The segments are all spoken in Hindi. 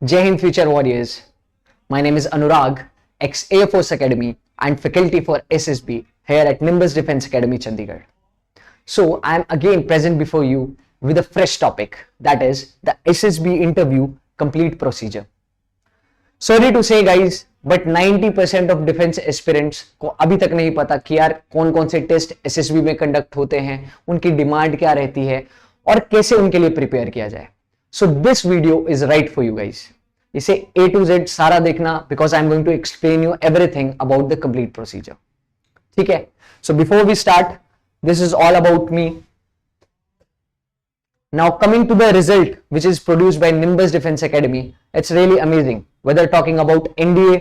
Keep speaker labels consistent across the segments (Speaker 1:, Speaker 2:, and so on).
Speaker 1: Jai Hind Future Warriors. My name is Anurag, ex-Air Force Academy and faculty for SSB here at Nimbus Defense Academy, Chandigarh. So I am again present before you with a fresh topic, that is the SSB interview complete procedure. Sorry to say guys, but 90% of defence aspirants को अभी तक नहीं पता कि यार कौन कौन से टेस्ट एसएसबी में कंडक्ट होते हैं, उनकी डिमांड क्या रहती है और कैसे उनके लिए प्रिपेयर किया जाए. So this video is right for you guys. इसे A to Z सारा देखना, because I am going to explain you everything about the complete procedure. ठीक है. So before we start, this is all about me. Now coming to the result which is produced by Nimbus Defense Academy, it's really amazing. Whether talking about NDA,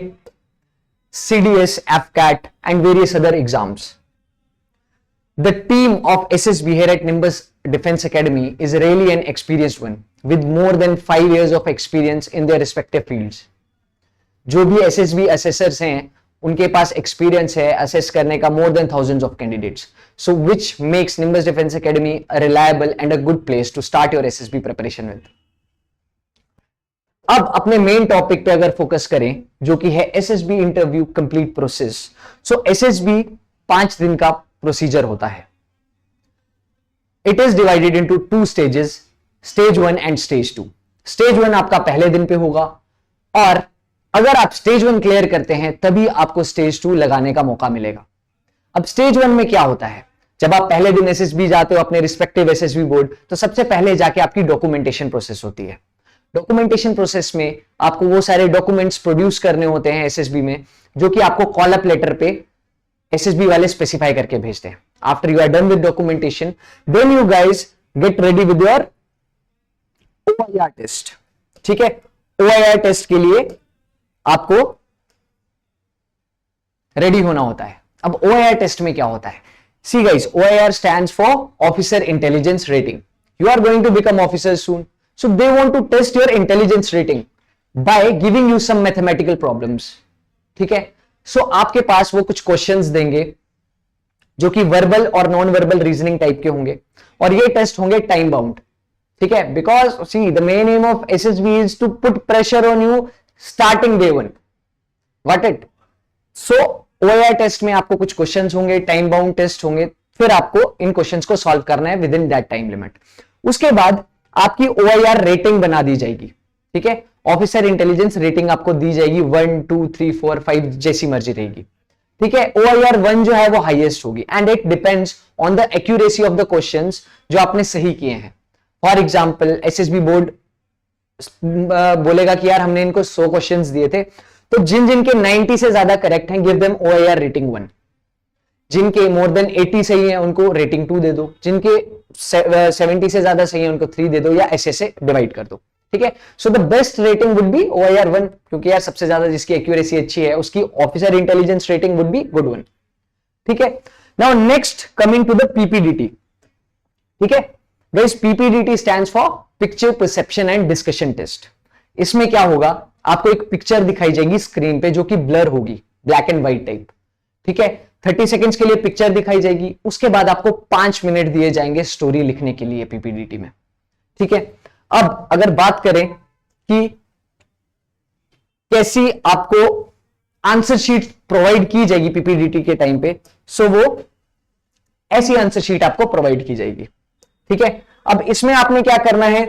Speaker 1: CDS, AFCAT and various other exams. The team of SSB here at Nimbus Defense Academy is really an experienced one with more than 5 years of experience in their respective fields. जो भी SSB assessors हैं, उनके पास एक्सपीरियंस है असेस करने का more than thousands of candidates. So which makes Nimbus Defense Academy a reliable and a good place to start your SSB preparation with. अब अपने मेन टॉपिक पे अगर फोकस करें, जो कि है SSB इंटरव्यू कंप्लीट प्रोसेस. सो SSB 5 दिन का प्रोसीजर होता है. It is divided into 2 stages, stage 1 and stage 2. Stage 1 आपका पहले दिन पे होगा और अगर आप स्टेज 1 क्लियर करते हैं तभी आपको स्टेज 2 लगाने का मौका मिलेगा. अब स्टेज 1 में क्या होता है, जब आप पहले दिन एसएसबी जाते हो अपने रिस्पेक्टिव एसएसबी बोर्ड, तो सबसे पहले जाके आपकी डॉक्यूमेंटेशन प्रोसेस होती है. डॉक्यूमेंटेशन प्रोसेस में आपको वो सारे डॉक्यूमेंट्स प्रोड्यूस करने होते हैं एसएसबी में, जो कि आपको कॉल अप लेटर पे एसएसबी वाले स्पेसिफाई करके भेजते हैं. After you are done with documentation, then you guys get ready with your OIR test. ठीक है. ओआईआर टेस्ट के लिए आपको रेडी होना होता है. अब OIR टेस्ट में क्या होता है? See guys, OIR stands for Officer Intelligence Rating. You are going to become officer soon, so they want to test your intelligence rating by giving you some mathematical problems. ठीक है. So आपके पास वो कुछ क्वेश्चंस देंगे जो कि वर्बल और नॉन वर्बल रीजनिंग टाइप के होंगे और ये टेस्ट होंगे टाइम बाउंड. ठीक है. Because see the main M of SSB is to put pressure on you starting day 1. Got it? So OIR test में आपको कुछ क्वेश्चंस होंगे, टाइम बाउंड टेस्ट होंगे, फिर आपको इन क्वेश्चंस को सॉल्व करना है with in that time limit. उसके बाद आपकी OIR रेटिंग बना दी जाएगी. ठीक है. ऑफिसर इंटेलिजेंस रेटिंग आपको दी जाएगी 1, 2, 3, 4, 5 जैसी मर्जी रहेगी. ठीक है. OIR 1 जो है वो हाईएस्ट होगी and it depends on the accuracy of the questions जो आपने सही किए हैं. फॉर एग्जाम्पल SSB बोर्ड बोलेगा कि यार हमने इनको 100 क्वेश्चंस दिए थे, तो जिन जिनके 90 से ज्यादा करेक्ट हैं, गिव देम OIR रेटिंग 1. जिनके मोर देन 80 सही हैं उनको रेटिंग 2 दे दो. जिनके 70 से ज्यादा सही हैं उनको 3 दे दो, या ऐसे डिवाइड कर दो. ठीक है. So the best rating would B OIR 1, क्योंकि यार सबसे ज्यादा जिसकी एक्यूरेसी अच्छी है उसकी officer intelligence rating would be good 1. ठीक है. Now next coming to the PPDT. ठीक है guys, PPDT stands for picture perception and discussion test. इसमें क्या होगा, आपको एक पिक्चर दिखाई जाएगी स्क्रीन पे जो कि ब्लर होगी, ब्लैक एंड व्हाइट टाइप. ठीक है. 30 सेकंड्स के लिए पिक्चर दिखाई जाएगी. उसके बाद आपको 5 मिनट दिए जाएंगे स्टोरी लिखने के लिए PPDT में. ठीक है. अब अगर बात करें कि कैसी आपको आंसर शीट प्रोवाइड की जाएगी PPDT के टाइम पे, सो वो ऐसी आंसर शीट आपको प्रोवाइड की जाएगी. ठीक है. अब इसमें आपने क्या करना है,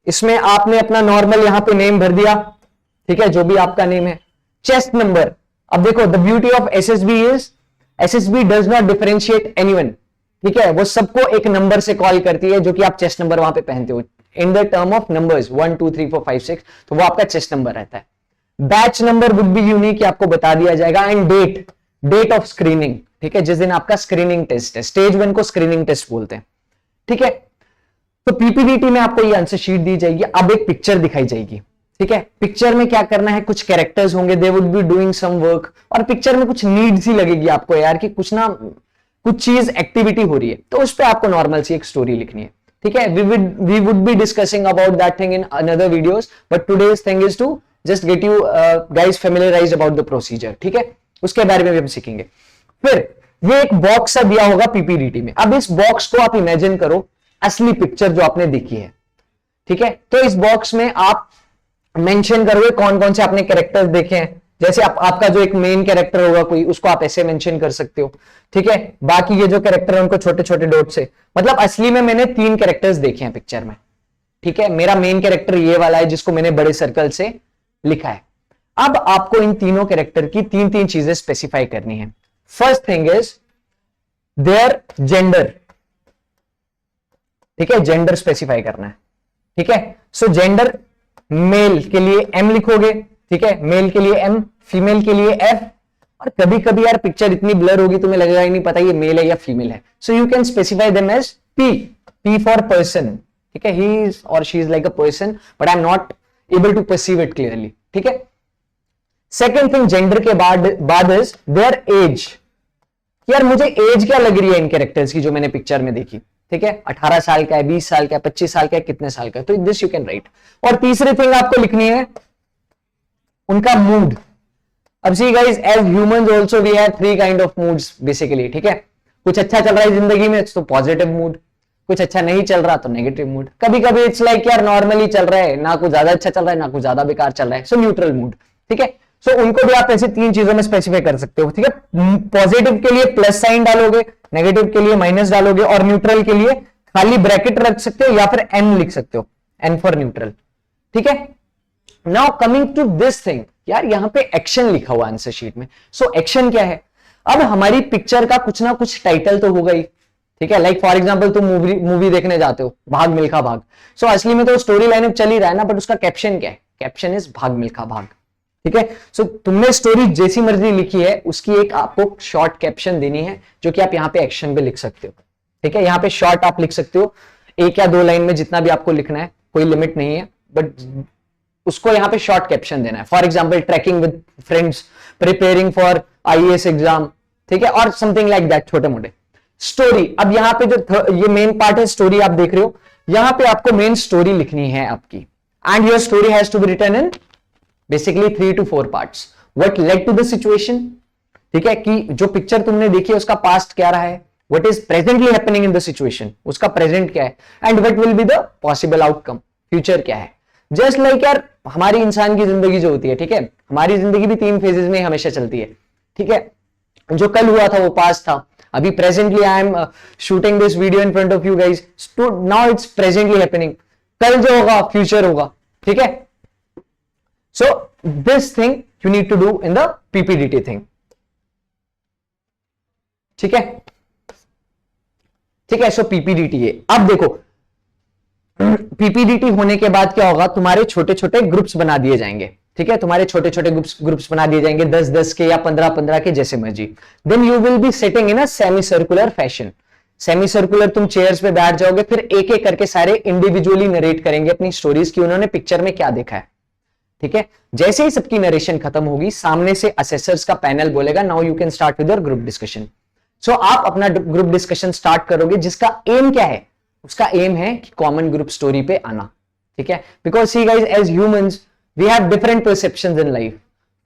Speaker 1: इसमें आपने अपना नॉर्मल यहां पे नेम भर दिया. ठीक है. जो भी आपका नेम है, चेस्ट नंबर. अब देखो, the beauty of SSB does not differentiate anyone. ठीक है. वो सबको एक नंबर से कॉल करती है, जो कि आप चेस्ट नंबर वहां पे पहनते हो in the term of numbers 1, 2, 3, 4, 5, 6, तो वो आपका चेस्ट नंबर रहता है. Batch number would be unique, आपको बता दिया जाएगा. And date of screening. ठीक है. जिस दिन आपका स्क्रीनिंग टेस्ट है, स्टेज 1 को स्क्रीनिंग टेस्ट बोलते हैं. ठीक है. तो PPDT में आपको ये आंसर शीट दी जाएगी. अब एक पिक्चर दिखाई जाएगी. ठीक है. पिक्चर में क्या करना है, कुछ कैरेक्टर्स होंगे, they would be doing some work, और पिक्चर में कुछ नीड्स ही लगेगी आपको यार कि कुछ चीज एक्टिविटी हो रही है, तो उस पर आपको नॉर्मल सी एक स्टोरी लिखनी है. ठीक है. We would be discussing about that thing in another videos, but today's thing is to just get you guys familiarised about the procedure. ठीक है. उसके बारे में भी हम सीखेंगे. फिर ये एक बॉक्स सा दिया होगा PPDT में. अब इस बॉक्स को आप इमेजिन करो असली पिक्चर जो आपने देखी है. ठीक है. तो इस बॉक्स में आप मेंशन करोगे कौन कौन से आपने कैरेक्टर्स देखे हैं। जैसे आपका जो एक मेन कैरेक्टर होगा कोई, उसको आप ऐसे मेंशन कर सकते हो, ठीक है। बाकी ये जो कैरेक्टर है उनको छोटे छोटे डॉट से, मतलब असली में मैंने 3 कैरेक्टर्स देखे हैं पिक्चर में, ठीक है। मेरा मेन कैरेक्टर ये वाला है जिसको मैंने बड़े सर्कल से लिखा है। अब आपको इन तीनों कैरेक्टर की 3 चीजें स्पेसिफाई करनी है। First thing is their gender, ठीक है, जेंडर स्पेसिफाई करना है, ठीक है। सो जेंडर, मेल के लिए M लिखोगे, ठीक है, मेल के लिए M, फीमेल के लिए F। और कभी कभी यार पिक्चर इतनी ब्लर होगी तुम्हें लगेगा ही नहीं पता ये मेल है या फीमेल है, so you can specify them as P for person, ठीक है। ही इज और she is like a person but I am not able to perceive it clearly, ठीक है। सेकेंड थिंग जेंडर के बाद इज देयर एज। यार मुझे एज क्या लग रही है इन कैरेक्टर्स की जो मैंने पिक्चर में देखी, ठीक है, 18 साल का है, 20 साल का है, 25 साल का है, कितने साल का है, तो दिस यू कैन राइट। और तीसरी थिंग आपको लिखनी है उनका मूड। अब see guys, as humans also we have 3 kind of moods basically, ठीक है। कुछ अच्छा चल रहा है जिंदगी में तो पॉजिटिव मूड, कुछ अच्छा नहीं चल रहा तो नेगेटिव मूड। कभी कभी इट्स लाइक यार नॉर्मली चल रहा है, ना कुछ ज्यादा अच्छा चल रहा है ना कुछ ज्यादा बेकार चल रहा है, सो न्यूट्रल मूड, ठीक है। सो उनको भी आप ऐसे 3 चीजों में स्पेसिफाई कर सकते हो, ठीक है। पॉजिटिव के लिए प्लस साइन डालोगे, नेगेटिव के लिए माइनस डालोगे, और न्यूट्रल के लिए खाली ब्रैकेट रख सकते हो या फिर N लिख सकते हो, N फॉर न्यूट्रल, ठीक है। Now coming to this thing, यार यहां पे एक्शन लिखा हुआ आंसर शीट में। सो एक्शन क्या है? अब हमारी पिक्चर का कुछ ना कुछ टाइटल तो होगा ही, ठीक है। लाइक फॉर एग्जांपल तुम मूवी देखने जाते हो भाग मिल्खा भाग, सो असली में तो स्टोरी लाइन चल ही रहा है ना, बट उसका कैप्शन क्या है? कैप्शन इज भाग मिल्खा भाग, ठीक है। सो तुमने स्टोरी जैसी मर्जी लिखी है उसकी एक आपको शॉर्ट कैप्शन देनी है, जो कि आप यहाँ पे एक्शन पे लिख सकते हो, ठीक है। यहाँ पे शॉर्ट आप लिख सकते हो 1 या 2 लाइन में, जितना भी आपको लिखना है, कोई लिमिट नहीं है, बट उसको यहाँ पे शॉर्ट कैप्शन देना है। For example trekking with friends, preparing for IAS exam, ठीक है, और समथिंग लाइक दैट, छोटे मोटे। स्टोरी, अब यहाँ पे जो ये मेन पार्ट है स्टोरी आप देख रहे हो, यहाँ पे आपको मेन स्टोरी लिखनी है आपकी, and your story has to be written in basically 3 to 4 parts. What led to the situation, ठीक है, कि जो पिक्चर तुमने देखी है उसका पास्ट क्या रहा है, what is presently happening in the situation, उसका प्रेजेंट क्या है, and what will be the possible outcome, future क्या है। जस्ट लाइक यार हमारी इंसान की जिंदगी जो होती है, ठीक है, हमारी जिंदगी भी 3 फेजेस में हमेशा चलती है, ठीक है। जो कल हुआ था वो पास्ट था, अभी presently I am shooting this video in front of you guys, now it's presently happening, कल जो होगा फ्यूचर होगा, ठीक है। So this thing you need to do in the PPDT thing, ठीक है, ठीक है। सो PPDT है। अब देखो PPDT होने के बाद क्या होगा, तुम्हारे छोटे छोटे ग्रुप्स बना दिए जाएंगे, ठीक है, तुम्हारे छोटे छोटे ग्रुप्स बना दिए जाएंगे 10-10 के या 15-15 के, जैसे मर्जी। Then you will be sitting in a semi circular fashion. Semi circular तुम चेयर्स पे बैठ जाओगे, फिर एक एक करके सारे इंडिविजुअली नरेट करेंगे अपनी स्टोरीज की, उन्होंने पिक्चर में क्या देखा है, ठीक है। जैसे ही सबकी नरेशन खत्म होगी, सामने से असेसर्स का पैनल बोलेगा now you can start with your group discussion. So आप अपना ग्रुप डिस्कशन स्टार्ट करोगे, जिसका एम क्या है? उसका एम है कि कॉमन ग्रुप स्टोरी पे आना, ठीक है। Because see guys, as humans we have different perceptions in life.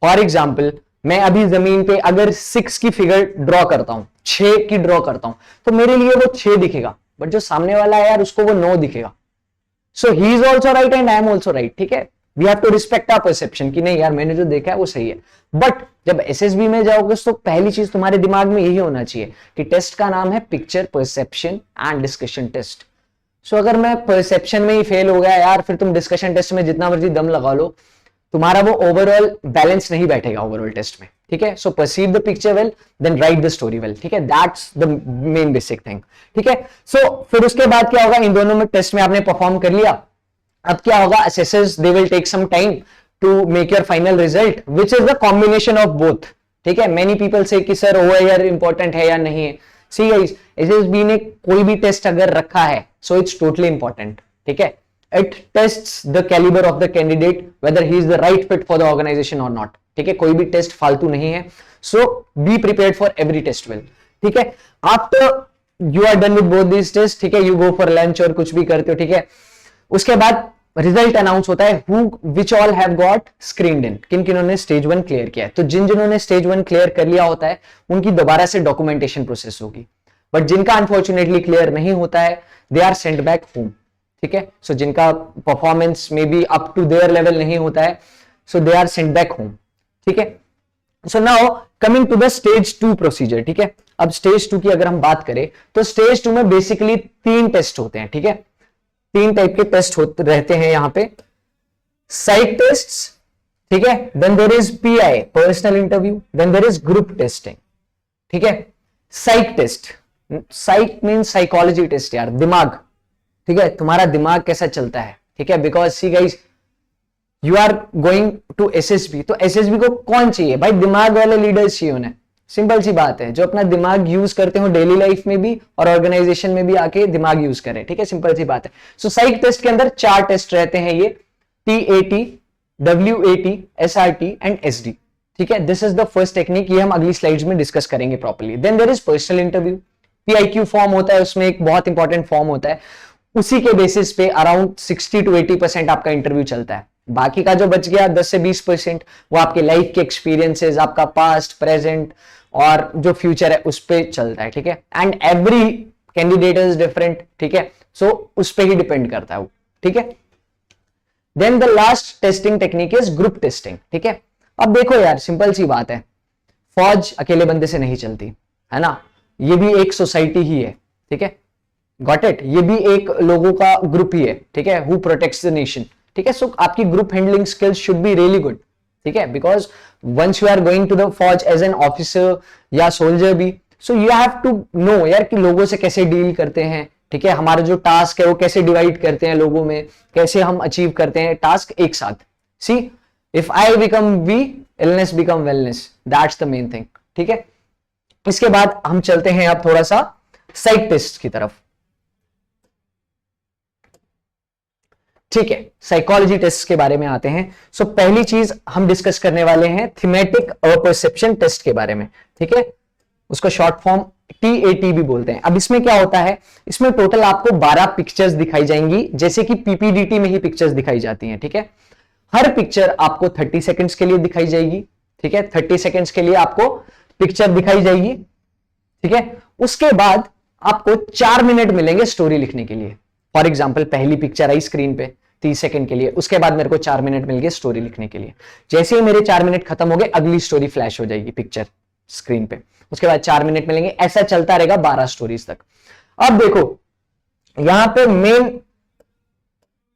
Speaker 1: For example मैं अभी जमीन पे अगर 6 की फिगर ड्रॉ करता हूं, 6 की ड्रॉ करता हूं, तो मेरे लिए वो 6 दिखेगा, बट जो सामने वाला है यार उसको वो 9 दिखेगा। So he is also right and I am also right, ठीक है। We have to respect our perception कि नहीं यार मैंने जो देखा है वो सही है। बट जब SSB में जाओगे तो पहली चीज तुम्हारे दिमाग में यही होना चाहिए कि टेस्ट का नाम है picture perception and discussion test. So अगर मैं परसेप्शन में ही फेल हो गया यार, फिर तुम डिस्कशन टेस्ट में जितना मर्जी दम लगा लो, तुम्हारा वो ओवरऑल बैलेंस नहीं बैठेगा ओवरऑल टेस्ट में, ठीक है। So perceive the picture well, then write the story well, ठीक है, that's the main basic thing, ठीक है। सो फिर उसके बाद क्या होगा, इन दोनों में टेस्ट में आपने परफॉर्म कर लिया, अब क्या होगा, assessors they will take some time to make your final result which is the combination of both, ठीक है। many people say कि सर OIR important है या नहीं है। see guys, SSB ने कोई भी टेस्ट अगर रखा है so it's totally important, ठीक है। it tests the caliber of the candidate whether he is the right fit for the organization or not, ठीक है। कोई भी टेस्ट फालतू नहीं है, so be prepared for every test well, ठीक है। after you are done with both these tests, ठीक है, you go for lunch और कुछ भी करते हो, ठीक है, उसके बाद रिजल्ट अनाउंस होता है, who which all have got screened in, किन किन्होंने ने स्टेज 1 क्लियर किया है। तो जिन्होंने स्टेज 1 क्लियर कर लिया होता है उनकी दोबारा से डॉक्यूमेंटेशन प्रोसेस होगी, बट जिनका अनफॉर्चुनेटली क्लियर नहीं होता है they are sent back home, ठीक है, सो जिनका परफॉर्मेंस में भी अप टू देयर लेवल नहीं होता है, so they are sent back home. ठीक है, so now coming to the stage 2 procedure. ठीक है, अब स्टेज 2 की अगर हम बात करें तो स्टेज 2 में बेसिकली 3 टेस्ट होते हैं। ठीक है, 3 टाइप के टेस्ट होते रहते हैं यहां पे, साइट टेस्ट, ठीक है, then there is PI personal interview, then there is group testing. ठीक है, psych test, psych mean psychology test यार, दिमाग, ठीक है, तुम्हारा दिमाग कैसा चलता है। ठीक है, because see guys you are going to SSB, तो एसएसबी को कौन चाहिए भाई, दिमाग वाले लीडर्स चाहिए उन्हें, सिंपल सी बात है, जो अपना दिमाग यूज करते हो डेली लाइफ में भी और ऑर्गेनाइजेशन में भी आके दिमाग यूज करें। ठीक है, सिंपल सी बात है। सो साइक टेस्ट के अंदर 4 टेस्ट रहते हैं, ये TAT, WAT, SRT and SD. ठीक है, this is the first technique, ये हम अगली स्लाइड्स में डिस्कस करेंगे properly. Then there is personal interview, PIQ form होता है, उसमें एक बहुत इंपॉर्टेंट फॉर्म होता है, उसी के बेसिस पे अराउंड 60 to 80% आपका इंटरव्यू चलता है। बाकी का जो बच गया 10 से 20% वो आपके लाइफ के एक्सपीरियंसेस, आपका पास्ट, प्रेजेंट और जो फ्यूचर है उस पर चलता है। ठीक है, and every candidate is different. ठीक है, सो उस पर ही डिपेंड करता है वो। ठीक है, then the last testing technique is group testing. ठीक है, अब देखो यार, सिंपल सी बात है, फौज अकेले बंदे से नहीं चलती है ना, ये भी एक सोसाइटी ही है। ठीक है, गॉट इट, ये भी एक लोगों का ग्रुप ही है। ठीक है, हु प्रोटेक्ट्स द नेशन। ठीक है, सो आपकी group handling skills should be really good. ठीक है, because once you are going to the फौज एज एन ऑफिसर या सोल्जर भी, so you have to know यार कि लोगों से कैसे डील करते हैं। ठीक है, हमारा जो टास्क है वो कैसे डिवाइड करते हैं लोगों में, कैसे हम अचीव करते हैं टास्क एक साथ। See if I become we, illness become wellness, that's the main thing. ठीक है, इसके बाद हम चलते हैं अब थोड़ा सा साइक टेस्ट की तरफ। ठीक है, साइकोलॉजी टेस्ट के बारे में आते हैं। सो पहली चीज हम डिस्कस करने वाले हैं थीमेटिक परसेप्शन टेस्ट के बारे में। ठीक है, उसका शॉर्ट फॉर्म टीएटी भी बोलते हैं। अब इसमें क्या होता है, इसमें टोटल आपको 12 पिक्चर्स दिखाई जाएंगी, जैसे कि पीपीडीटी में ही पिक्चर्स दिखाई जाती हैं। ठीक है, हर पिक्चर आपको 30 सेकंड्स के लिए दिखाई जाएगी। ठीक है, 30 सेकंड्स के लिए आपको पिक्चर दिखाई जाएगी। ठीक है, उसके बाद आपको 4 मिनट मिलेंगे स्टोरी लिखने के लिए। फॉर एग्जाम्पल, पहली पिक्चर आई स्क्रीन पे 30 सेकंड के लिए, उसके बाद मेरे को 4 मिनट मिल गए स्टोरी लिखने के लिए। जैसे ही मेरे 4 मिनट खत्म हो गए, अगली स्टोरी फ्लैश हो जाएगी पिक्चर स्क्रीन पे, उसके बाद 4 मिनट मिलेंगे, ऐसा चलता रहेगा 12 स्टोरीज तक। अब देखो यहां पे मेन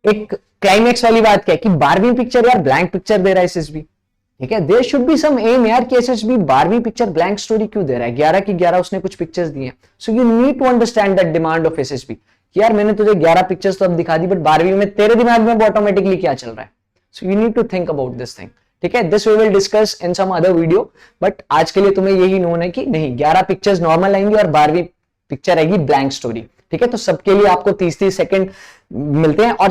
Speaker 1: एक क्लाइमेक्स वाली बात क्या है कि 12वीं पिक्चर यार ब्लैंक पिक्चर दे रहा है एसएसबी। ठीक है, there should be some aim यार कि एसएसबी 12वीं पिक्चर ब्लैंक स्टोरी क्यों दे रहा है, 11 की 11 उसने कुछ पिक्चर्स दी हैं। So you need to understand that demand of SSB, यार मैंने तुझे 11 पिक्चर्स तो अब दिखा दी, बट 12वीं में तेरे दिमाग में ऑटोमेटिकली क्या चल रहा है। So you need to think about this thing. ठीक है, this we will discuss in some other video, but आज के लिए तुम्हें यही नोन है कि नहीं, 11 पिक्चर्स नॉर्मल आएंगी और 12वीं पिक्चर आएगी ब्लैंक स्टोरी। ठीक है, तो सबके लिए आपको 30-30 सेकंड मिलते हैं और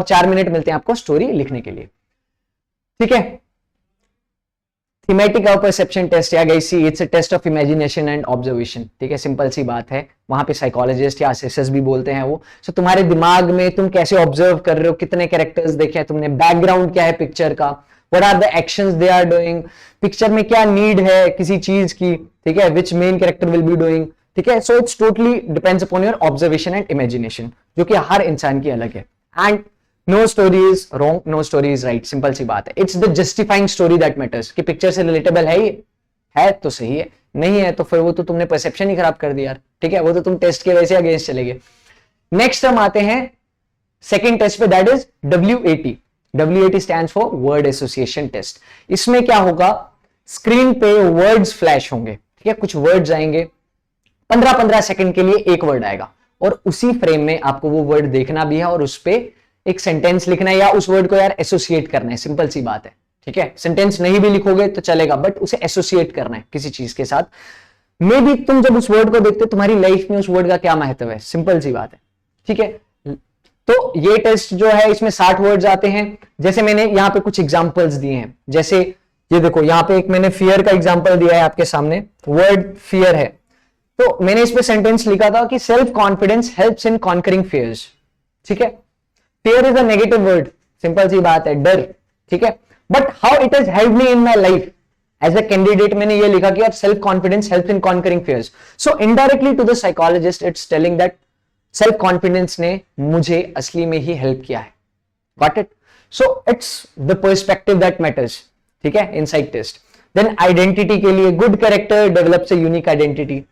Speaker 1: 4 मिनट मिलते हैं आपको स्टोरी लिखने के लिए। ठीक है, थीमेटिक परसेप्शन टेस्ट या guys, it's a test of imagination and observation. ठीक है, सिंपल सी बात है, वहां पे साइकोलॉजिस्ट या असेसर्स भी बोलते हैं वो। सो तुम्हारे दिमाग में तुम कैसे ऑब्जर्व कर रहे हो, कितने कैरेक्टर्स देखे हैं तुमने, बैकग्राउंड क्या है पिक्चर का, what are the actions they are doing, picture में क्या नीड है किसी चीज की। ठीक है, which main character will be doing. ठीक है, so it's totally depends upon your observation and imagination, जो कि हर इंसान की अलग है। And no story is wrong, no story is right, simple सी बात है। It's the justifying story that matters, कि पिक्चर से रिलेटेबल है तो सही है, नहीं है तो फिर वो तो तुमने परसेप्शन ही खराब कर दिया यार। ठीक है, वो तो तुम टेस्ट के वैसे अगेंस्ट चले गए। नेक्स्ट हम आते हैं सेकेंड टेस्ट पे, that is WAT। WAT stands for word association test. इसमें क्या होगा, स्क्रीन पे वर्ड्स फ्लैश होंगे। ठीक है, कुछ वर्ड्स आएंगे, 15-15 सेकंड के लिए एक वर्ड आएगा और उसी फ्रेम में आपको वो वर्ड देखना भी है और उस पर एक सेंटेंस लिखना है या उस वर्ड को यार एसोसिएट करना है, सिंपल सी बात है। ठीक है, सेंटेंस नहीं भी लिखोगे तो चलेगा, बट उसे एसोसिएट करना है किसी चीज के साथ। मे बी तुम जब उस वर्ड को देखते हो तुम्हारी लाइफ में उस वर्ड का क्या महत्व है, सिंपल सी बात है। ठीक है, तो ये टेस्ट जो है इसमें 60 वर्ड्स आते हैं। जैसे मैंने यहाँ पे कुछ एग्जांपल्स दिए हैं, जैसे ये देखो यहाँ पे एक मैंने फियर का एग्जांपल दिया है आपके सामने, वर्ड फियर है, तो मैंने इस पे सेंटेंस लिखा था कि self confidence helps in conquering fears. ठीक है, fear is a negative word, simple सी बात है, डर। ठीक है, but how it has helped me in my life as a candidate, मैंने ये लिखा कि यार self confidence helps in conquering fears. So indirectly to the psychologist it's telling that self confidence ने मुझे असली में ही हेल्प किया है। Got it? So it's the perspective that matters, ठीक है, इनसाइट टेस्ट। देन आइडेंटिटी के लिए good character develops a unique identity.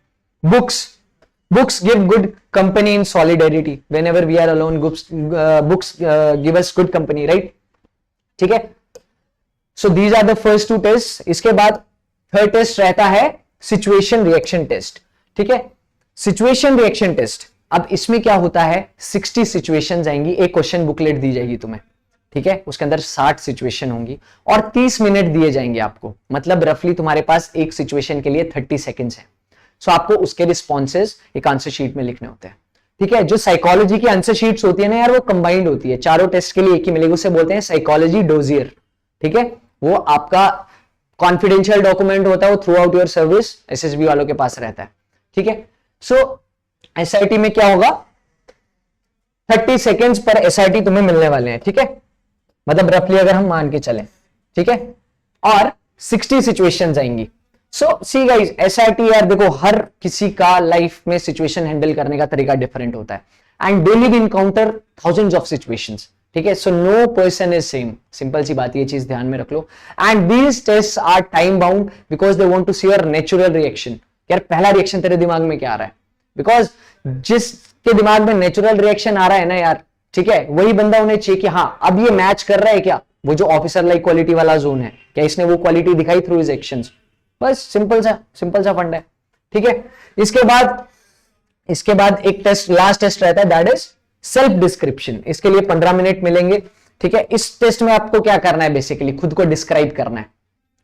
Speaker 1: Books give good company in solidarity. Whenever we are alone, books give us good company, right? ठीक है? So these are the first two tests. इसके बाद थर्ड टेस्ट रहता है सिचुएशन रिएक्शन टेस्ट, ठीक है? सिचुएशन रिएक्शन टेस्ट, अब इसमें क्या होता है, 60 सिचुएशंस आएंगी, एक क्वेश्चन बुकलेट दी जाएगी तुम्हें, ठीक है? उसके अंदर 60 सिचुएशन होंगी और 30 मिनट दिए जाएंगे आपको, मतलब रफली तुम्हारे पास एक सिचुएशन के लिए 30 सेकेंड्स है। सो आपको उसके रिस्पॉन्सेज एक आंसर शीट में लिखने होते हैं, ठीक है? जो साइकोलॉजी की आंसर शीट्स होती है ना यार, वो कंबाइंड होती है, चारों टेस्ट के लिए एक ही मिलेगी, उसे बोलते हैं साइकोलॉजी डोजियर, ठीक है? वो आपका कॉन्फिडेंशियल डॉक्यूमेंट होता है, वो through out your service SSB वालों के पास रहता है, ठीक है? सो एसआईटी में क्या होगा, 30 सेकेंड्स पर एसआईटी तुम्हें मिलने वाले हैं, ठीक है? मतलब रफली अगर हम मान के चलें, ठीक है? और 60 सिचुएशंस आएंगी। सो सी गाइस, एसआईटी यार देखो, हर किसी का लाइफ में सिचुएशन हैंडल करने का तरीका डिफरेंट होता है, and daily we encounter thousands of situations, ठीक है? So no person is same, simple सी बात, ये चीज ध्यान में रख लो। And these tests are time bound because they want to see your natural reaction. यार पहला रिएक्शन तेरे दिमाग में क्या आ रहा है, बिकॉज जिसके दिमाग में नेचुरल रिएक्शन आ रहा है ना यार, ठीक है, वही बंदा उन्हें चाहिए कि हाँ अब ये मैच कर रहा है क्या, वो जो ऑफिसर लाइक क्वालिटी वाला जोन है, क्या इसने वो क्वालिटी दिखाई थ्रू हिज एक्शंस। बस सिंपल सा फंड है, ठीक है? इसके बाद एक टेस्ट, लास्ट टेस्ट रहता है, दैट इज सेल्फ डिस्क्रिप्शन। इसके लिए 15 मिनट मिलेंगे, ठीक है? इस टेस्ट में आपको क्या करना है, बेसिकली खुद को डिस्क्राइब करना है,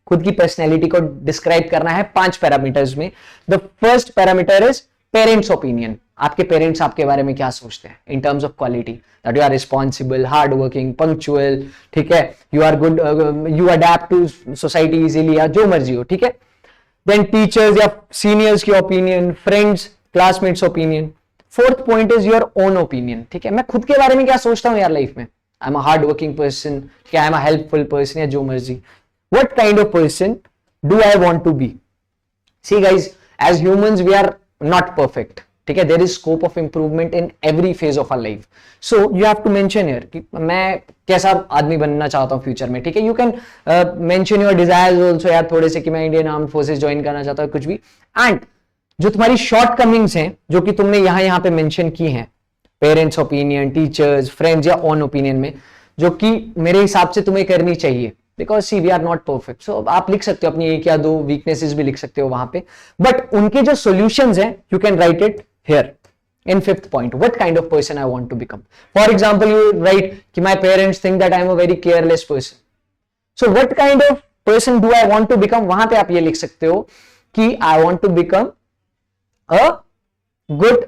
Speaker 1: खुद की पर्सनैलिटी को डिस्क्राइब करना है 5 पैरामीटर्स में। The first parameter is parents opinion. आपके पेरेंट्स आपके बारे में क्या सोचते हैं in terms of quality, that you are responsible, hard working, punctual, ठीक है? You are good, you adept to society easily, या जो मर्जी हो, ठीक है? देन टीचर्स या सीनियर्स की opinion, friends, classmates opinion. Fourth point is your own opinion, ठीक है? मैं खुद के बारे में क्या सोचता हूं यार लाइफ में, I am a hard working person, ठीक है, I am a helpful person, या जो मर्जी। What kind of person do I want to be? See guys, as humans we are not perfect, ठीक है? There is scope of improvement in every phase of our life. So you have to mention here कि मैं कैसा आदमी बनना चाहता हूं फ्यूचर में, ठीक है? You can mention your desires also यार, थोड़े से कि मैं इंडियन आर्म्ड फोर्सेस ज्वाइन करना चाहता हूं, कुछ भी। एंड जो तुम्हारी शॉर्ट कमिंग्स हैं, जो कि तुमने यहां पे मेंशन की हैं, पेरेंट्स ओपिनियन, टीचर्स, फ्रेंड्स या ओन ओपिनियन में, जो कि मेरे हिसाब से तुम्हें करनी चाहिए, because see we are not perfect. So आप लिख सकते हो अपनी 1 या 2 वीकनेसेस भी लिख सकते हो वहां पे, बट उनके जो सॉल्यूशंस हैं you can write it here in 5th point. What kind of person I want to become? For example, you write कि my parents think that I am a very careless person. So what kind of person do I want to become? वहां पे आप ये लिख सकते हो कि I want to become a good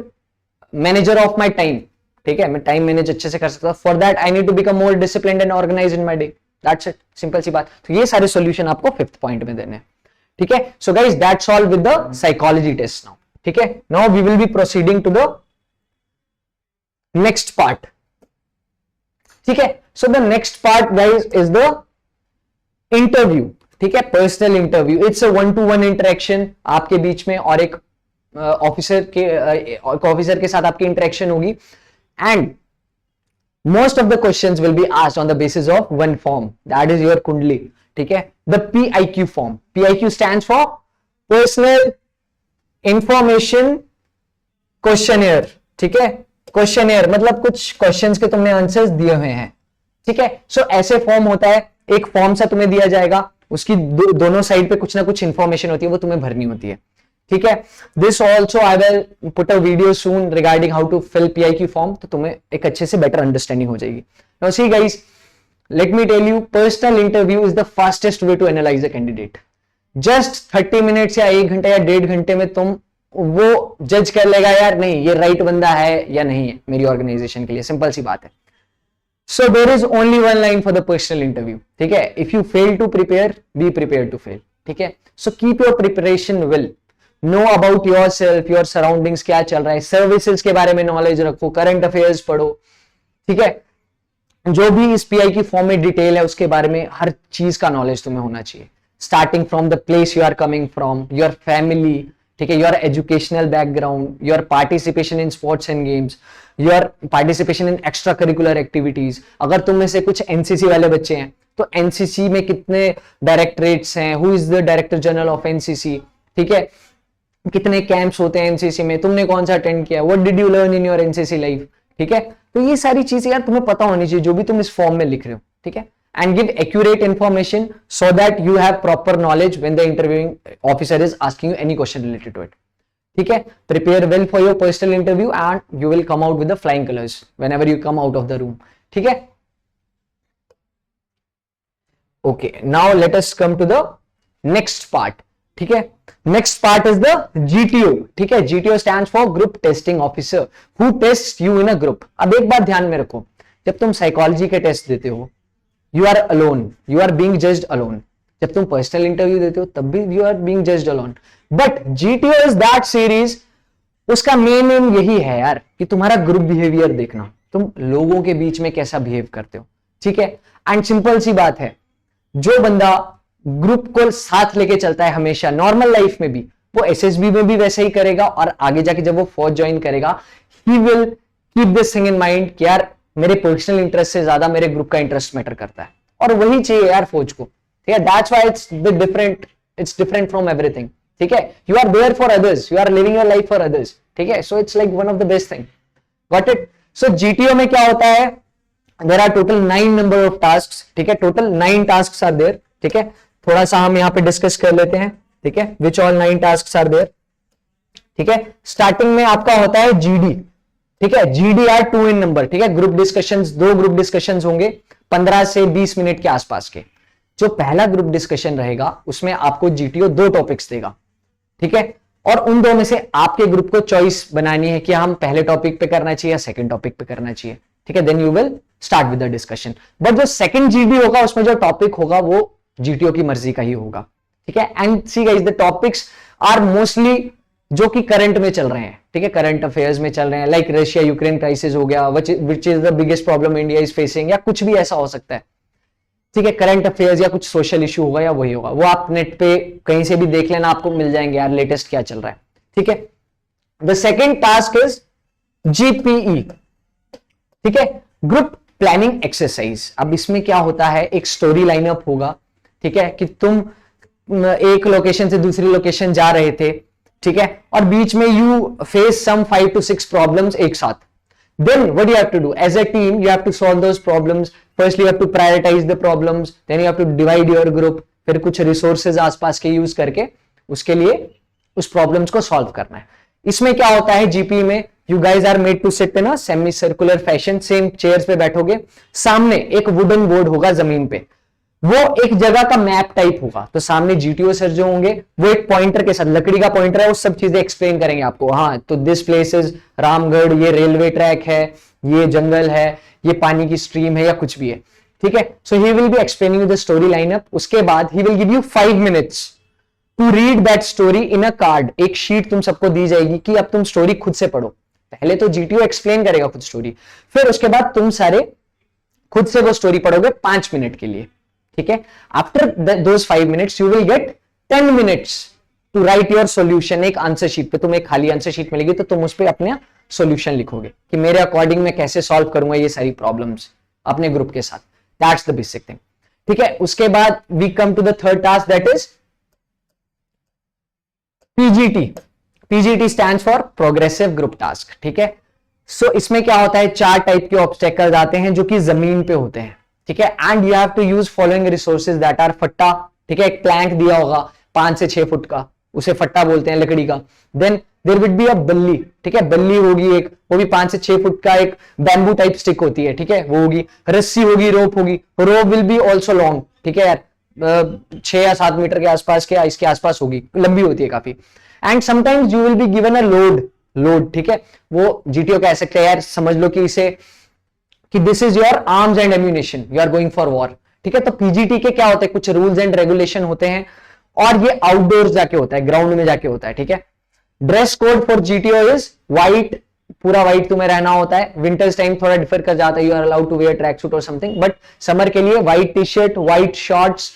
Speaker 1: manager of my time. ठीक है, मैं टाइम मैनेज अच्छे से कर सकता हूं. For that I need to become more disciplined and organized in my day. That's it. Simple सी बात. तो ये सारे सॉल्यूशन आपको 5th पॉइंट में देने हैं. ठीक है. So guys, that's all with the psychology test now. ठीक है. Now we will be proceeding to the next part. ठीक है. So the next part guys is the interview. ठीक है, personal interview. It's a 1-to-1 interaction आपके बीच में और एक ऑफिसर के साथ आपकी इंटरेक्शन होगी. And most of the questions will be asked on the basis of one form, that is your कुंडली. ठीक है, the PIQ form. PIQ stands for personal information questionnaire. ठीक है, क्वेश्चनेयर मतलब कुछ क्वेश्चंस के तुमने आंसर्स दिए हुए हैं. ठीक है, सो ऐसे फॉर्म होता है. एक फॉर्म सा तुम्हें दिया जाएगा, उसकी दोनों साइड पे कुछ ना कुछ इंफॉर्मेशन होती है, वो तुम्हें भरनी होती है. ठीक है, this also I will put a video soon regarding how to fill PIQ form, तो तुम्हें एक अच्छे से बेटर अंडरस्टैंडिंग हो जाएगी. Now see guys, let me tell you, personal interview is the fastest way to analyse a candidate. Just 30 minutes या 1 घंटे या 1.5 घंटे में तुम वो जज कर लेगा यार नहीं ये राइट बंदा है या नहीं है मेरी ऑर्गेनाइजेशन के लिए. सिंपल सी बात है. So there is only one line for the personal interview. ठीक है, if you fail to prepare, be prepared to fail. ठीक है, so keep your preparation well. Know about yourself, your surroundings, क्या चल रहा है, सर्विसेज के बारे में नॉलेज रखो, करंट अफेयर्स पढ़ो. ठीक है, जो भी इस PIQ फॉर्म में डिटेल है उसके बारे में हर चीज का नॉलेज तुम्हें होना चाहिए. Starting from the place you are coming from, your family, ठीक है, your educational background, your participation in sports and games, your participation in extra curricular activities. अगर तुम में से कुछ एनसीसी वाले बच्चे हैं तो एनसीसी में कितने डायरेक्टरेट्स हैं, who is the director general of NCC, ठीक है, कितने कैंप्स होते हैं एनसीसी में, तुमने कौन सा अटेंड किया, what did you learn in your NCC life, ठीक है। तो ये सारी चीजें यार तुम्हें पता होनी चाहिए जो भी तुम इस फॉर्म में लिख रहे हो, ठीक है। And give accurate information so that you have proper knowledge when the interviewing officer is asking you any question related to it, ठीक है। Prepare well for your personal interview and you will come out with the flying colours whenever you come out of the room, ठीक है। Okay, now let us come to the next part, ठीक है। Next part is the GTO, ठीक है। GTO stands for group testing officer who test you in a group. अब एक बात ध्यान में रखो, जब तुम साइकोलॉजी के टेस्ट देते हो you are alone, you are being judged alone. जब तुम पर्सनल इंटरव्यू देते हो तब भी you are being judged alone. But GTO is that series, उसका मेन एम यही है यार कि तुम्हारा ग्रुप बिहेवियर देखना, तुम लोगों के बीच में कैसा बिहेव करते हो, ठीक है। एंड सिंपल सी बात है, जो बंदा ग्रुप को साथ लेके चलता है हमेशा नॉर्मल लाइफ में भी, वो एसएसबी में भी वैसे ही करेगा और आगे जाके जब वो फौज ज्वाइन करेगा he will keep this thing in mind कि यार मेरे पर्सनल इंटरेस्ट से ज्यादा मेरे ग्रुप का इंटरेस्ट मैटर करता है, और वही चाहिए यार फौज को, ठीक है। That's why it's different from everything, ठीक है। You are there for others, you are living your life for others, ठीक है। So it's like one of the best thing, got it. So GTO में क्या होता है, there are total 9 number of tasks, ठीक है। टोटल 9 टास्क्स आर देयर, ठीक है। थोड़ा सा हम यहां पे डिस्कस कर लेते हैं, ठीक है, which all 9 tasks are there, ठीक है। स्टार्टिंग में आपका होता है जीडी, ठीक है। जीडी आर 2 इन नंबर, ठीक है। ग्रुप डिस्कशंस, 2 ग्रुप डिस्कशंस होंगे 15 से 20 मिनट के आसपास के। जो पहला ग्रुप डिस्कशन रहेगा उसमें आपको जीटीओ 2 टॉपिक्स देगा, ठीक है। और उन 2 में से आपके ग्रुप को चॉइस बनानी है कि हम पहले टॉपिक पे करना चाहिए या सेकंड टॉपिक पे करना चाहिए, ठीक है। Then you will start with the discussion. But जो सेकंड जीडी होगा उसमें जो टॉपिक होगा वो जीटीओ की मर्जी का ही होगा, ठीक है। And see guys, the topics are mostly जो कि करंट में चल रहे हैं, ठीक है, करंट अफेयर्स में चल रहे हैं, लाइक रशिया यूक्रेन क्राइसिस हो गया, which is the biggest problem India is facing, या कुछ भी ऐसा हो सकता है, ठीक है। करंट अफेयर्स या कुछ सोशल इश्यू होगा या वही होगा, वो आप नेट पे कहीं से भी देख लेना, आपको मिल जाएंगे यार लेटेस्ट क्या चल रहा है, ठीक है। The second task is GPE, ठीक है, ग्रुप प्लानिंग एक्सरसाइज। अब इसमें क्या होता है, एक स्टोरी लाइनअप होगा, ठीक है, कि तुम एक लोकेशन से दूसरी लोकेशन जा रहे थे, ठीक है, और बीच में you face some 5 to 6 problems एक साथ। Then what you have to do as a team, you have to solve those problems. Firstly, you have to prioritize the problems. Then you have to divide your group. फिर कुछ resources आसपास के यूज करके उसके लिए उस प्रॉब्लम्स को सॉल्व करना है। इसमें क्या होता है जीपी में, you guys are made to sit in a semi circular fashion, same chairs पे बैठोगे, सामने एक वुडन बोर्ड होगा जमीन पे, वो एक जगह का मैप टाइप होगा, तो सामने जीटीओ सर जो होंगे वो एक पॉइंटर के साथ, लकड़ी का पॉइंटर है, वो सब चीजें एक्सप्लेन करेंगे आपको। हाँ, तो दिस प्लेस इज रामगढ़, ये रेलवे ट्रैक है, ये जंगल है, ये पानी की स्ट्रीम है, या कुछ भी है, ठीक है। So he will be explaining the story lineup. उसके बाद he will give you 5 minutes to read that story in a card. एक शीट तुम सबको दी जाएगी कि अब तुम स्टोरी खुद से पढ़ो। पहले तो जीटीओ एक्सप्लेन करेगा खुद स्टोरी, फिर उसके बाद तुम सारे खुद से वो स्टोरी पढ़ोगे 5 मिनट के लिए, ठीक है। After those 5 minutes you will get 10 minutes to write your solution. एक आंसर शीट पे तुम्हें एक खाली आंसर शीट मिलेगी, तो तुम उस पर अपना सॉल्यूशन लिखोगे कि मेरे अकॉर्डिंग मैं कैसे सॉल्व करूंगा ये सारी प्रॉब्लम्स अपने ग्रुप के साथ। दैट्स द बेसिक थिंग, ठीक है। उसके बाद we come to the third task, that is PGT. PGT stands for progressive group task, ठीक है। सो इसमें क्या होता है, 4 टाइप के ऑब्स्टेकल्स आते हैं जो कि जमीन पे होते हैं, ठीक है। And you have to use following resources that are फट्टा, ठीक है। एक प्लैंक दिया होगा 5 से 6 फुट का, उसे फट्टा बोलते हैं लकड़ी का। Then there will be a बल्ली, ठीक है, बल्ली होगी एक, वो भी 5 से 6 फुट का एक बैम्बू टाइप स्टिक होती है, ठीक है, वो होगी। रस्सी होगी, रोप होगी, रोप विल बी ऑल्सो लॉन्ग, ठीक है यार, 6 या 7 मीटर के आसपास के इसके आसपास होगी, लंबी होती है काफी। And sometimes you will be given a load, ठीक है, वो जीटीओ कह सकते हैं यार, समझ लो कि इसे कि this is your arms and ammunition, you are going for war, ठीक है। तो पीजीटी के क्या होते हैं, कुछ रूल्स एंड रेगुलेशन होते हैं, और ये आउटडोर्स जाके होता है, ग्राउंड में जाके होता है, ठीक है। Dress code for GTO is white, पूरा व्हाइट तुम्हें रहना होता है। विंटर्स टाइम थोड़ा डिफर कर जाता है, you are allowed to wear track suit और समथिंग, बट समर के लिए white T shirt, white shorts,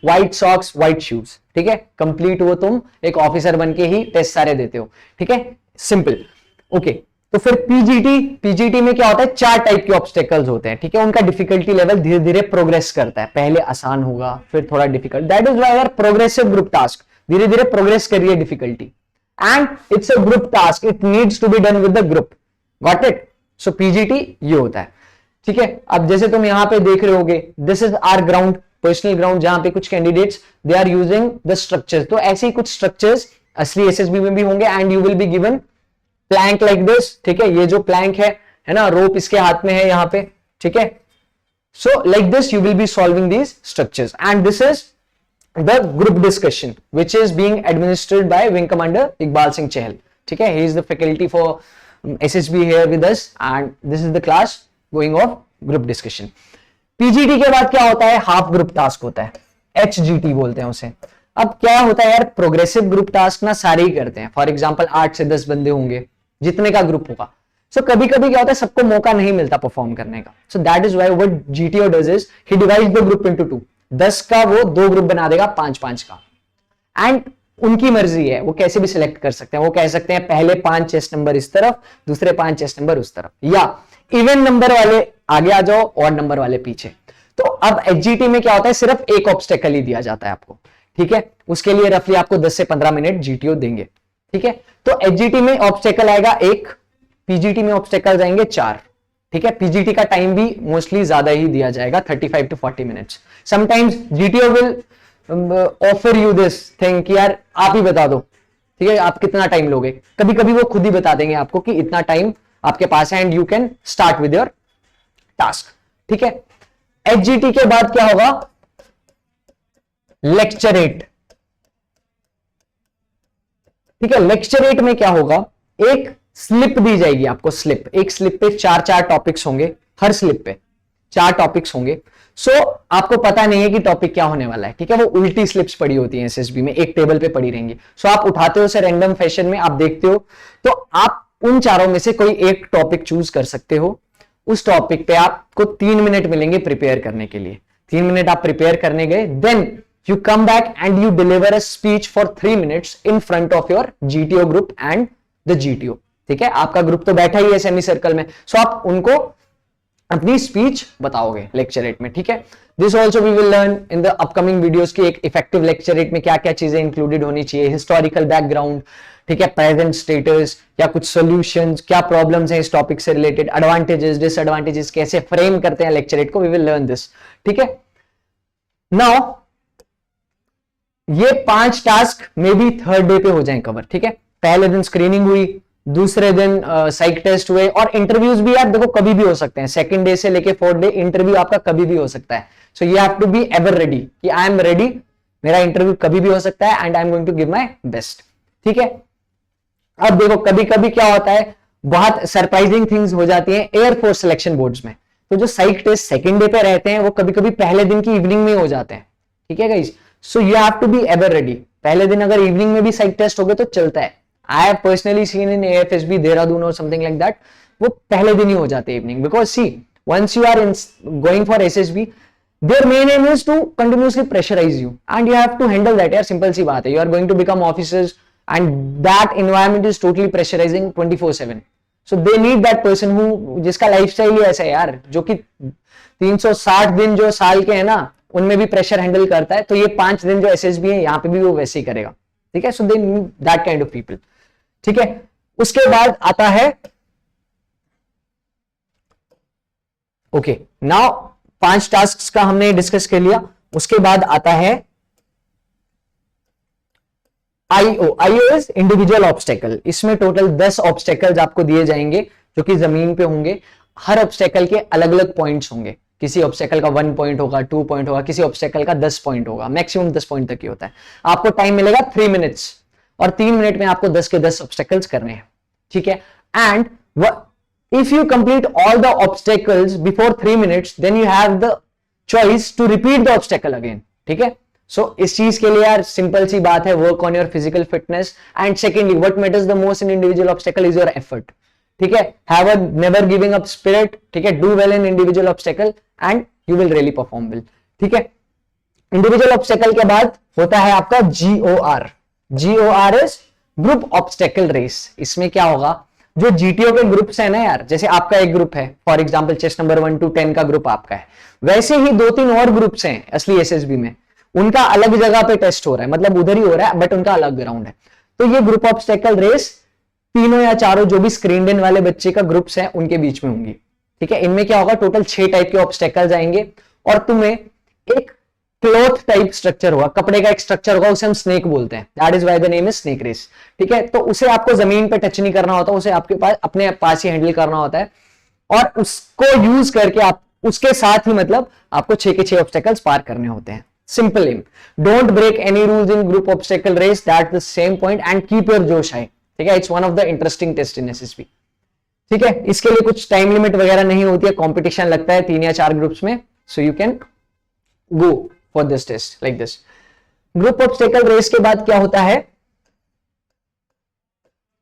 Speaker 1: white socks, white shoes, ठीक है, कंप्लीट वो तुम एक ऑफिसर बन के ही टेस्ट सारे देते हो, ठीक है, सिंपल। ओके, तो फिर पीजीटी में क्या होता है, 4 टाइप के ऑब्स्टेकल्स होते हैं, ठीक है, उनका डिफिकल्टी लेवल धीरे धीरे प्रोग्रेस करता है, पहले आसान होगा फिर थोड़ा difficult, that is why progressive group task, धीरे धीरे प्रोग्रेस करिए difficulty, and it's a group task, it needs to be done with the group, got it. So PGT ये होता है, ठीक है। अब जैसे तुम यहां पे देख रहे होगे, this is our ground, personal ground, जहां पे कुछ candidates they are using the structures, तो ऐसे ही कुछ स्ट्रक्चर्स असली एसएसबी में भी होंगे, and you will be given plank like this, ठीक है, ये जो प्लैंक है ना, रोप इसके हाथ में है यहां पे, ठीक है। So like this you will be solving these structures, and this is the group discussion which is being administered by wing commander Iqbal Singh Chahal, ठीक है, he is the faculty for SSB here with us, and this is the class going of group discussion. PGT के बाद क्या होता है, हाफ ग्रुप टास्क होता है, एचजीटी बोलते हैं उसे। अब क्या होता है यार, प्रोग्रेसिव ग्रुप टास्क ना सारे ही करते हैं, फॉर एग्जांपल 8 से 10 बंदे होंगे, जितने का ग्रुप होगा। सो कभी कभी क्या होता है, सबको मौका नहीं मिलता परफॉर्म करने का, सो that is why what GTO does is he divides the group into 2, 10 का वो 2 ग्रुप बना देगा, 5-5 का, एंड उनकी मर्जी है, वो कैसे भी सिलेक्ट कर सकते हैं, वो कह सकते हैं पहले 5 चेस्ट नंबर इस तरफ, दूसरे 5 चेस्ट नंबर उस तरफ, या इवन नंबर वाले आगे आ जाओ, ऑड नंबर वाले पीछे। तो अब एचजीटी में क्या होता है, सिर्फ एक ऑब्स्टेकल ही दिया जाता है आपको, ठीक है, उसके लिए रफली आपको 10 से 15 मिनट जीटीओ देंगे, ठीक है। तो एचजीटी में ऑब्स्टेकल आएगा 1, पीजीटी में ऑब्स्टेकल आएंगे 4, ठीक है। पीजीटी का टाइम भी मोस्टली ज्यादा ही दिया जाएगा, 35 to 40 minutes. Sometimes GTO will offer you this thing कि यार आप ही बता दो, ठीक है, आप कितना टाइम लोगे, कभी कभी वो खुद ही बता देंगे आपको कि इतना टाइम आपके पास है, and you can start with your task, ठीक है। एचजीटी के बाद क्या होगा, लेक्चरेट, ठीक है। लेक्चरेट में क्या होगा, एक स्लिप दी जाएगी आपको, स्लिप, एक स्लिप पे 4-4 टॉपिक्स होंगे, हर स्लिप पे 4 टॉपिक्स होंगे। सो आपको पता नहीं है कि टॉपिक क्या होने वाला है, ठीक है, वो उल्टी स्लिप्स पड़ी होती हैं एसएसबी में, एक टेबल पे पड़ी रहेंगी। सो आप उठाते हो उसे रैंडम फैशन में, आप देखते हो, तो आप उन चारों में से कोई एक टॉपिक चूज कर सकते हो, उस टॉपिक पे आपको 3 मिनट मिलेंगे प्रिपेयर करने के लिए, 3 मिनट आप प्रिपेयर करने गए, then you come back and you deliver a speech for 3 minutes in front of your GTO group and the GTO, ठीक है, आपका ग्रुप तो बैठा ही है सेमी सर्कल में, सो आप उनको अपनी स्पीच बताओगे लेक्चरेट में, ठीक है। This also we will learn in the upcoming videos की एक इफेक्टिव लेक्चरेट में क्या क्या चीजें इंक्लूडेड होनी चाहिए, हिस्टोरिकल बैकग्राउंड, ठीक है, प्रेजेंट स्टेटस, या कुछ सॉल्यूशंस, क्या प्रॉब्लम्स हैं इस टॉपिक से रिलेटेड, एडवांटेजेस डिसएडवांटेजेस, कैसे फ्रेम करते हैं लेक्चरेट को, वी विल लर्न दिस, ठीक है। नाउ ये 5 task may be 3rd day पे हो जाए कवर, ठीक है। पहले दिन स्क्रीनिंग हुई, दूसरे दिन साइक टेस्ट हुए, और इंटरव्यूज भी आप देखो कभी भी हो सकते हैं, 2nd डे से लेके 4th डे इंटरव्यू आपका कभी भी हो सकता है। So you have to be ever ready कि आई एम रेडी, मेरा इंटरव्यू कभी भी हो सकता है, and I am going to give my best, ठीक है। अब देखो कभी कभी क्या होता है, बहुत सरप्राइजिंग थिंग्स हो जाती हैं एयरफोर्स सिलेक्शन बोर्ड्स में, तो जो साइक टेस्ट 2nd डे पे रहते हैं वो कभी कभी पहले दिन की इवनिंग में हो जाते हैं, ठीक है guys. So you have to be ever ready, पहले दिन अगर इवनिंग में भी साइक टेस्ट हो गए तो चलता है, I have personally seen in AFSB Dehradun और समथिंग लाइक दैट, वो पहले दिन ही हो जाते हैं evening, because see once you are going for SSB, their main aim is to continuously pressurize you and you have to handle that, यार सिंपल सी बात है, you are going to become officers and that environment is totally pressurizing 24/7, so they need that person who जिसका लाइफस्टाइल ही ऐसा है यार, जो कि 360 दिन जो साल के है ना उनमें भी प्रेशर हैंडल करता है, तो ये 5 दिन जो एसएसबी है यहाँ पे भी वो वैसे ही करेगा, ठीक है। So they need that kind of people, ठीक है। उसके बाद आता है ओके, नाउ 5 टास्क का हमने डिस्कस कर लिया, उसके बाद आता है आईओ इज इंडिविजुअल ऑब्स्टेकल, इसमें टोटल 10 ऑब्स्टेकल्स आपको दिए जाएंगे जो कि जमीन पे होंगे, हर ऑब्स्टेकल के अलग अलग पॉइंट्स होंगे, किसी ऑब्स्टेकल का 1 पॉइंट होगा, 2 पॉइंट होगा, किसी ऑब्स्टेकल का 10 पॉइंट होगा, मैक्सिमम 10 पॉइंट तक ही होता है। आपको टाइम मिलेगा 3 मिनट्स, और 3 मिनट में आपको 10 के 10 ऑब्स्टेकल्स करने हैं, ठीक है। And if you complete all the obstacles before 3 minutes, then you have the choice to repeat the obstacle again, ठीक है। सो इस चीज के लिए यार सिंपल सी बात है, work on your physical fitness, and secondly what matters the most in individual obstacle is your effort, ठीक है। Have a never giving up spirit, ठीक है, do well in individual obstacle and you will really perform well, ठीक है। इंडिविजुअल ऑब्स्टेकल के बाद होता है आपका GOR। GOR is group obstacle race. इसमें क्या होगा, जो जीटीओ के ग्रुप्स है ना यार, जैसे आपका एक ग्रुप है for example chest number 1 to 10 का ग्रुप आपका है, वैसे ही 2-3 और ग्रुप्स हैं असली एसएसबी में, उनका अलग जगह पे टेस्ट हो रहा है, मतलब उधर ही हो रहा है बट उनका अलग ग्राउंड है। तो ये ग्रुप ऑब्स्टेकल रेस तीनों या चारों जो भी स्क्रीन इन वाले बच्चे का ग्रुप्स है उनके बीच में होंगी। ठीक है, इनमें क्या होगा, टोटल 6 टाइप के ऑब्स्टेकल्स आएंगे और तुम्हें एक क्लॉथ टाइप स्ट्रक्चर होगा, कपड़े का एक स्ट्रक्चर होगा, उसे हम स्नेक बोलते हैं, that is why the name is snake race. ठीक है, तो उसे आपको जमीन पे टच नहीं करना होता, उसे आपके पास अपने पास ही हैंडल करना होता है और उसको यूज करके आप उसके साथ ही मतलब आपको 6 के 6 ऑब्स्टेकल्स पार करने होते हैं। Simple aim, don't break any rules in group obstacle race, that the same point and keep your जोश हाई। ठीक है, it's one of the interesting test in SSB. ठीक है, इसके लिए कुछ टाइम लिमिट वगैरह नहीं होती है, कंपटीशन लगता है 3 या 4 ग्रुप्स में, so you can go for this test like this. Group obstacle race के बाद क्या होता है,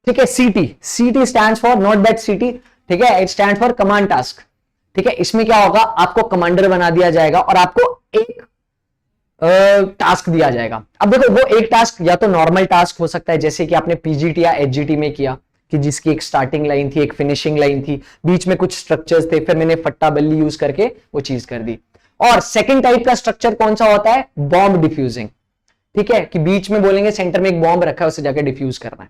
Speaker 1: ठीक है, सीटी। सीटी स्टैंड्स फॉर नॉट दैट सीटी, ठीक है, it stand for command task. ठीक है, इसमें क्या होगा, आपको कमांडर बना दिया जाएगा और आपको एक टास्क दिया जाएगा। अब देखो, वो एक टास्क या तो नॉर्मल टास्क हो सकता है जैसे कि आपने पीजीटी या एचजीटी में किया, कि जिसकी एक स्टार्टिंग लाइन थी, एक फिनिशिंग लाइन थी, बीच में कुछ स्ट्रक्चर्स थे, फिर मैंने फट्टा बल्ली यूज करके वो चीज कर दी। और सेकंड टाइप का स्ट्रक्चर कौन सा होता है, बॉम्ब डिफ्यूजिंग। ठीक है, कि बीच में बोलेंगे सेंटर में एक बॉम्ब रखा है, उसे जाकर डिफ्यूज करना है।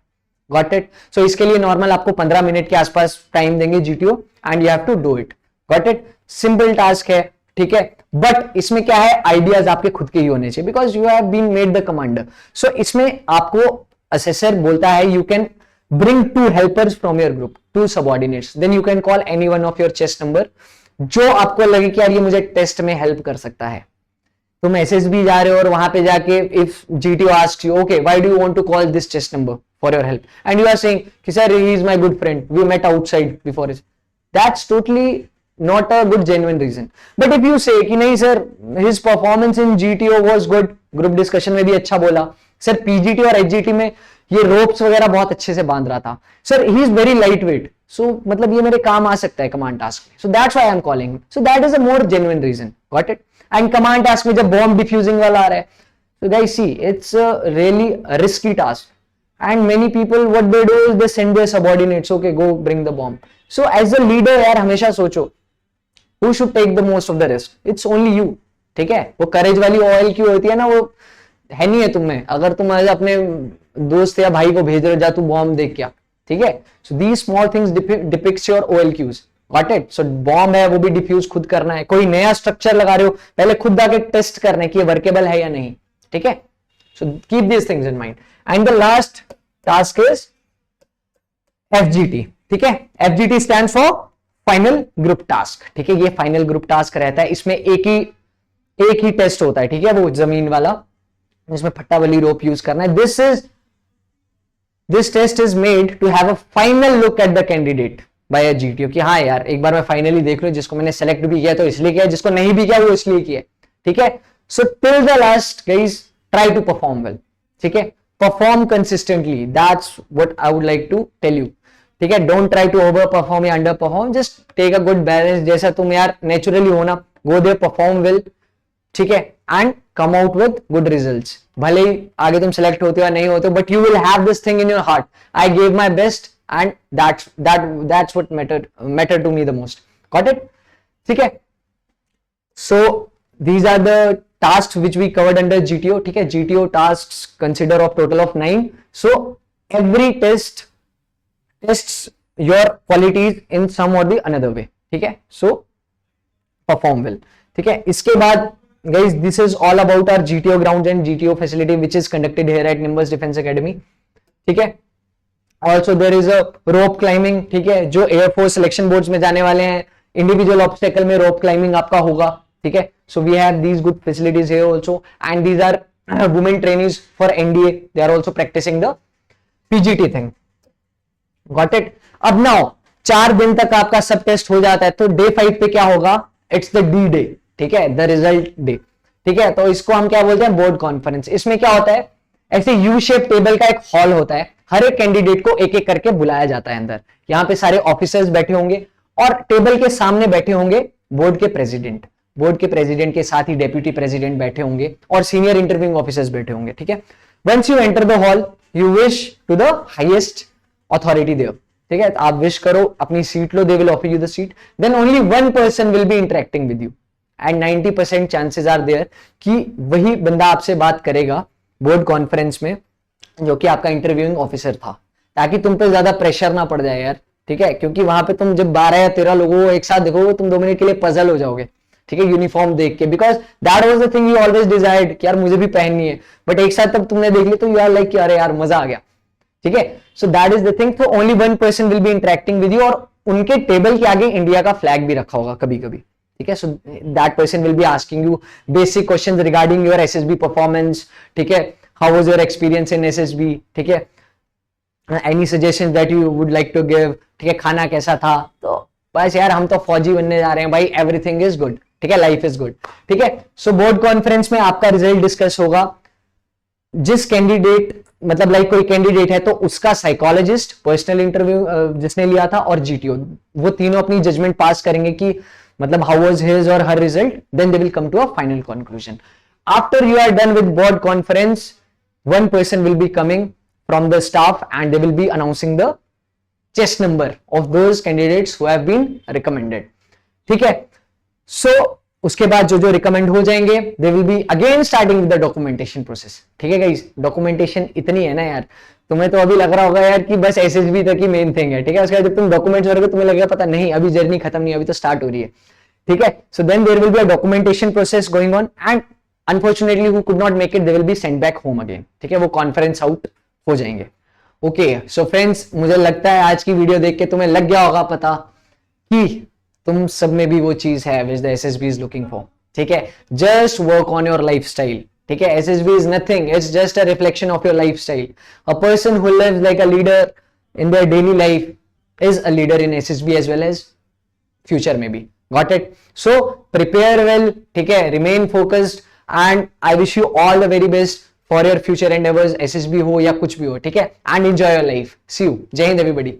Speaker 1: Got it? सो इसके लिए नॉर्मल आपको 15 मिनट के आसपास टाइम देंगे GTO and you have to do it. Got it? Simple task है। ठीक है, बट इसमें क्या है, आइडियाज आपके खुद के ही होने चाहिए because you have been made the commander. So इसमें आपको असेसर बोलता है you can bring 2 helpers from your group, 2 subordinates, then you can call any one of your chest number जो आपको लगे कि यार ये मुझे टेस्ट में हेल्प कर सकता है। तुम एसएसबी जा रहे हो और वहां पे जाके if GTO asks you okay why do you want to call this chest number for your help and you are saying कि sir he is my good friend, we met outside before it, that's totally not a good genuine reason. But if you say कि नहीं sir his performance in GTO was good, group discussion में भी अच्छा बोला, सर पीजीटी और एचजीटी में ये रोप्स वगैरह बहुत अच्छे से बांध रहा था, sir he is very light weight, so मतलब ये मेरे काम आ सकता है कमांड टास्क में, so that's why I am calling, so that is a more genuine reason. Got it? And command task में जब बॉम्ब डिफ्यूजिंग वाला आ रहा है, so guys see it's a really a risky task and many people what they do is they send their subordinates, okay go bring the bomb. So as a leader यार हमेशा सोचो who should take the most of the risk, it's only you. ठीक है, वो करेज वाली ऑयल क्यों होती है ना, वो है नहीं है तुम में। अगर तुम अपने दोस्त या भाई को भेज रहे हो जा तू बॉम्ब देख क्या, ठीक है, so these small things depicts your OLQs. Got it? So bomb है वो भी डिफ्यूज खुद करना है, कोई नया स्ट्रक्चर लगा रहे हो पहले खुद आके टेस्ट करना है कि ये वर्केबल है या नहीं। ठीक है, so keep this things in mind. And the last task is FGT. ठीक है, FGT stands for final group task. ठीक है, ये फाइनल ग्रुप टास्क रहता है, इसमें एक ही टेस्ट होता है। ठीक है, वो जमीन वाला जिसमें फट्टा वाली रोप यूज करना है। This test is made to have a final look at the candidate by a GTO, कि हाँ यार एक बार मैं फाइनली देख लूं, जिसको मैंने सेलेक्ट भी किया तो इसलिए किया, जिसको नहीं भी किया वो इसलिए किया। ठीक है, so till the last guys try to perform well. ठीक है, perform consistently, that's what I would like to tell you. ठीक है, don't try to over perform या under perform, just take a good balance, जैसा तुम यार नेचुरली हो ना, गो देयर परफॉर्म वेल। ठीक है, and come out with good results. भले ही आगे तुम सेलेक्ट होते हो या नहीं होते, but you will have this thing in your heart, I gave my best and that's what mattered to me the most. Got it? ठीक है, so these are the tasks which we covered under GTO. ठीक है, GTO tasks consider of total of 9. So every test tests your qualities in some or the another way. ठीक है, so perform well. ठीक है, इसके बाद guys this is all about our GTO grounds and GTO facility which is conducted here at Nimbus Defense Academy. ठीक है, also there is a rope climbing. ठीक है, जो एयरफोर्स सिलेक्शन बोर्ड्स में जाने वाले हैं, इंडिविजुअल ऑब्स्टेकल में रोप क्लाइंबिंग आपका होगा। ठीक है, so we have these good facilities here also and these are women trainees for NDA, they are also practising the PGT thing. Got it? अब नाउ 4 दिन तक आपका सब टेस्ट हो जाता है, तो डे 5 पे क्या होगा, इट्स द डी डे। ठीक है, द रिजल्ट डे। ठीक है, तो इसको हम क्या बोलते हैं, बोर्ड कॉन्फ्रेंस। इसमें क्या होता है, ऐसे यू शेप टेबल का एक हॉल होता है, हर एक कैंडिडेट को एक एक करके बुलाया जाता है अंदर। यहां पे सारे ऑफिसर्स बैठे होंगे और टेबल के सामने बैठे होंगे बोर्ड के प्रेसिडेंट। बोर्ड के प्रेसिडेंट के साथ ही डेप्यूटी प्रेसिडेंट बैठे होंगे और सीनियर इंटरव्यूइंग ऑफिसर्स बैठे होंगे, ठीक है। Once you enter the hall you wish to the highest authority there, ठीक है, आप विश करो, अपनी सीट लो, they will offer you the seat, then only one person will be interacting with you and 90% chances are there कि वही बंदा आपसे बात करेगा बोर्ड कॉन्फ्रेंस में जो कि आपका इंटरव्यूइंग ऑफिसर था, ताकि तुम पे ज्यादा प्रेशर ना पड़ जाए यार, ठीक है, क्योंकि वहां पे तुम जब 12 या 13 लोगों को एक साथ देखोगे तुम 2 मिनट के लिए पजल हो जाओगे, ठीक है, यूनिफॉर्म देख के, because that was the thing you always desired कि यार मुझे भी पहननी है, बट एक साथ तब तुमने देख ली तो यू आर लाइक कि अरे यार मजा आ गया, ठीक है। So that is the thing, तो only one person will be interacting with you, और उनके टेबल के आगे इंडिया का फ्लैग भी रखा होगा कभी कभी, ठीक है। So that person will be asking you basic questions regarding your SSB performance, ठीक है, how was your experience in SSB, ठीक है, any suggestion that you would like to give, ठीक है, खाना कैसा था, तो बस यार हम तो फौजी बनने जा रहे हैं भाई, एवरीथिंग इज गुड, ठीक है, लाइफ इज गुड, ठीक है। सो बोर्ड कॉन्फ्रेंस में आपका रिजल्ट डिस्कस होगा, जिस कैंडिडेट मतलब लाइक कोई कैंडिडेट है तो उसका साइकोलॉजिस्ट, पर्सनल इंटरव्यू जिसने लिया था, और जीटीओ, वो तीनों अपनी जजमेंट पास करेंगे कि मतलब हाउ वाज हिज और her result, then they will come to a final conclusion. After you are done with board conference, one person will be coming from the staff and they will be announcing the chest number of those candidates who have been recommended, ठीक है। so उसके बाद जो जो रिकमेंड हो जाएंगे they will be again starting with the documentation process, ठीक है गाइस। डॉक्यूमेंटेशन इतनी है ना यार, तुम्हें तो अभी लग रहा होगा यार कि बस एसएसबी तक ही मेन थिंग है, ठीक है, उसके बाद जब तुम डॉक्यूमेंट्स करोगे तुम्हें लगेगा पता नहीं अभी जर्नी खत्म नहीं, अभी तो स्टार्ट हो रही है, ठीक है। So then there will be a documentation process going on and unfortunately who could not make it they will be sent back home again, ठीक है, वो कॉन्फ्रेंस आउट हो जाएंगे। ओके सो फ्रेंड्स, मुझे लगता है आज की वीडियो देख के तुम्हें लग गया होगा पता कि तुम सब में भी वो चीज है which the SSB is looking for, ठीक है। Just work on your lifestyle, ठीक है, SSB is nothing, it's just a reflection of your lifestyle. A person who lives like a leader in their daily life is a leader in SSB as well as future maybe. Got it? So prepare well, ठीक है, remain focused and I wish you all the very best for your future endeavors, SSB हो या कुछ भी हो, ठीक है, and enjoy your life. See you. जय हिंद everybody.